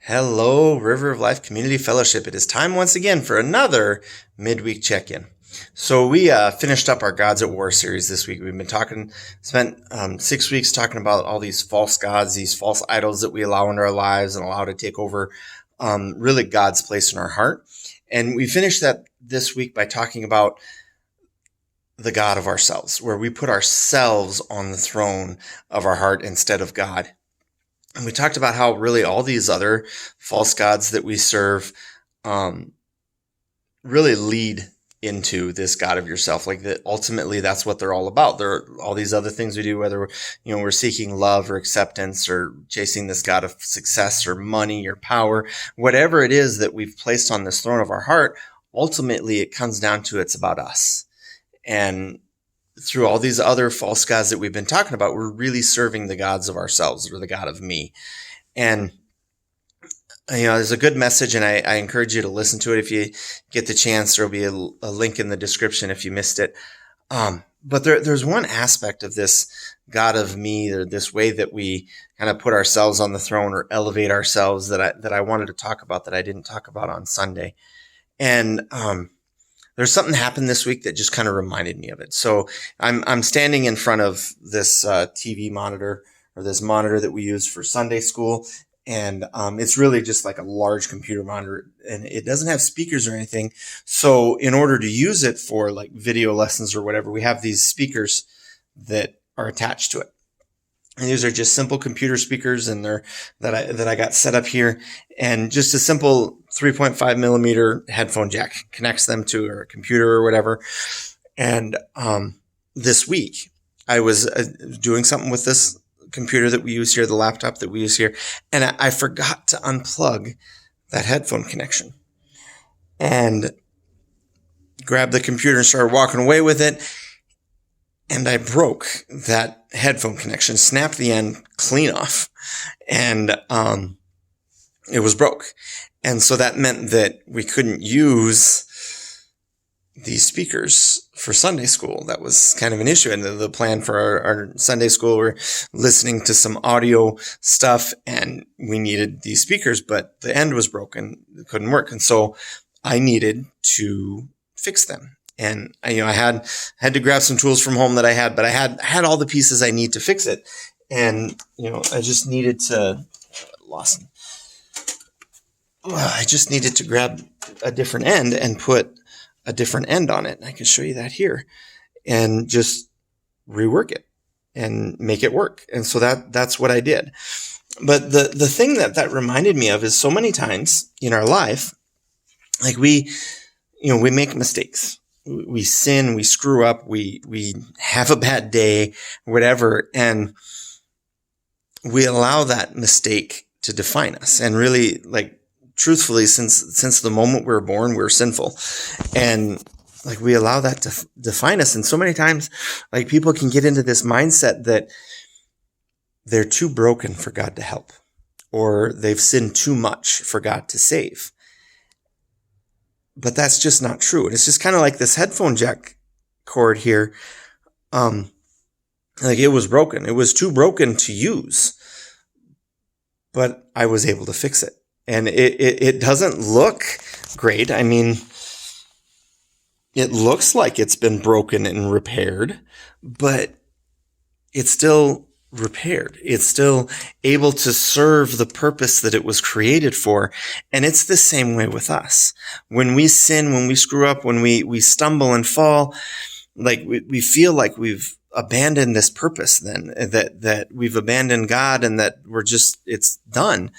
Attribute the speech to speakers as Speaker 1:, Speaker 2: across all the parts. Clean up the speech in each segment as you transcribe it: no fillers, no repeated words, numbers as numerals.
Speaker 1: Hello, River of Life Community Fellowship. It is time once again for another midweek check-in. So we finished up our Gods at War series this week. We've been spent 6 weeks talking about all these false gods, these false idols that we allow into our lives and allow to take over really God's place in our heart. And we finished that this week by talking about the God of ourselves, where we put ourselves on the throne of our heart instead of God. And we talked about how really all these other false gods that we serve really lead into this God of yourself. Like that, ultimately, that's what they're all about. There are all these other things we do, whether we're seeking love or acceptance or chasing this God of success or money or power, whatever it is that we've placed on this throne of our heart. Ultimately, it comes down to it's about us. And through all these other false gods that we've been talking about, we're really serving the gods of ourselves or the God of me. And, there's a good message, and I encourage you to listen to it if you get the chance. There'll be a link in the description if you missed it. But there's one aspect of this God of me, or this way that we kind of put ourselves on the throne or elevate ourselves that I wanted to talk about that I didn't talk about on Sunday. And, there's something happened this week that just kind of reminded me of it. So I'm standing in front of this TV monitor, or this monitor that we use for Sunday school. And it's really just like a large computer monitor, and it doesn't have speakers or anything. So in order to use it for like video lessons or whatever, we have these speakers that are attached to it. And these are just simple computer speakers, and that I got set up here, and just a simple 3.5 millimeter headphone jack connects them to a computer or whatever. And this week I was doing something with this computer that we use here, the laptop that we use here, and I forgot to unplug that headphone connection, and grabbed the computer and started walking away with it. And I broke that headphone connection, snapped the end clean off, and it was broke. And so that meant that we couldn't use these speakers for Sunday school. That was kind of an issue. And the plan for our Sunday school, we're listening to some audio stuff, and we needed these speakers, but the end was broken. It couldn't work. And so I needed to fix them. And I had to grab some tools from home that I had, but I had all the pieces I need to fix it. And, I just needed to grab a different end and put a different end on it. And I can show you that here, and just rework it and make it work. And so that's what I did. But the thing that reminded me of is so many times in our life, like we make mistakes. We sin, we screw up, we have a bad day, whatever, and we allow that mistake to define us. And really, like, truthfully, since the moment we were born, we're sinful. And like, we allow that to define us. And so many times, like, people can get into this mindset that they're too broken for God to help, or they've sinned too much for God to save. But that's just not true. And it's just kind of like this headphone jack cord here. Like, it was broken. It was too broken to use, but I was able to fix it. And it doesn't look great. I mean, it looks like it's been broken and repaired, but it's still repaired. It's still able to serve the purpose that it was created for. And it's the same way with us. When we sin, when we screw up, when we stumble and fall, like we feel like we've abandoned this purpose, then that we've abandoned God, and that it's done.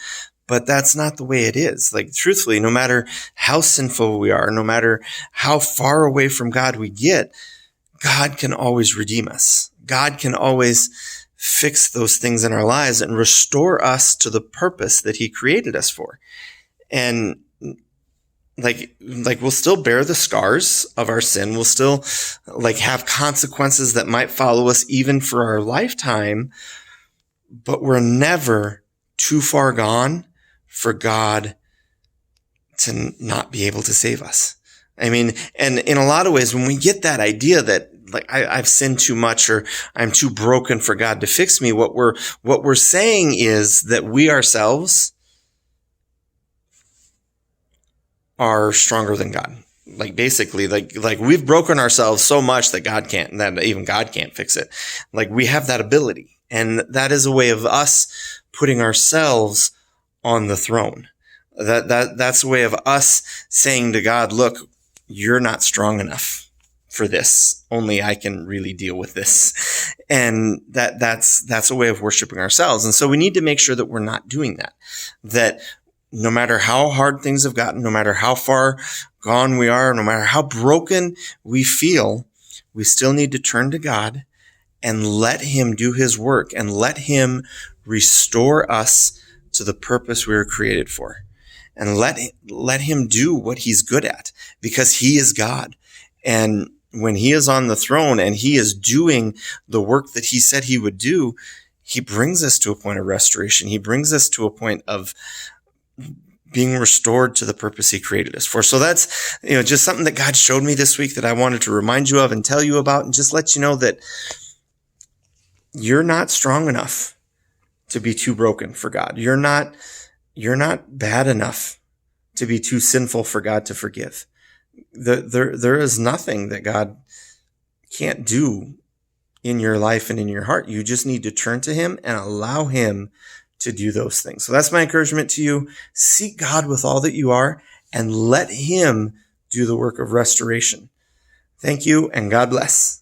Speaker 1: But that's not the way it is. Like, truthfully, no matter how sinful we are, no matter how far away from God we get, God can always redeem us. God can always fix those things in our lives and restore us to the purpose that he created us for. And like we'll still bear the scars of our sin. We'll still have consequences that might follow us even for our lifetime, but we're never too far gone for God to not be able to save us. I mean, and in a lot of ways, when we get that idea that I've sinned too much, or I'm too broken for God to fix me, what we're saying is that we ourselves are stronger than God. Like basically, like we've broken ourselves so much that even God can't fix it. Like we have that ability. And that is a way of us putting ourselves on the throne. That's a way of us saying to God, look, you're not strong enough for this. Only I can really deal with this. And that's a way of worshiping ourselves. And so we need to make sure that we're not doing that. That no matter how hard things have gotten, no matter how far gone we are, no matter how broken we feel, we still need to turn to God and let him do his work and let him restore us to the purpose we were created for. And let him do what he's good at, because he is God. And when he is on the throne and he is doing the work that he said he would do, he brings us to a point of restoration. He brings us to a point of being restored to the purpose he created us for. So that's, just something that God showed me this week that I wanted to remind you of and tell you about, and just let you know that you're not strong enough to be too broken for God. You're not bad enough to be too sinful for God to forgive. There is nothing that God can't do in your life and in your heart. You just need to turn to him and allow him to do those things. So that's my encouragement to you. Seek God with all that you are and let him do the work of restoration. Thank you, and God bless.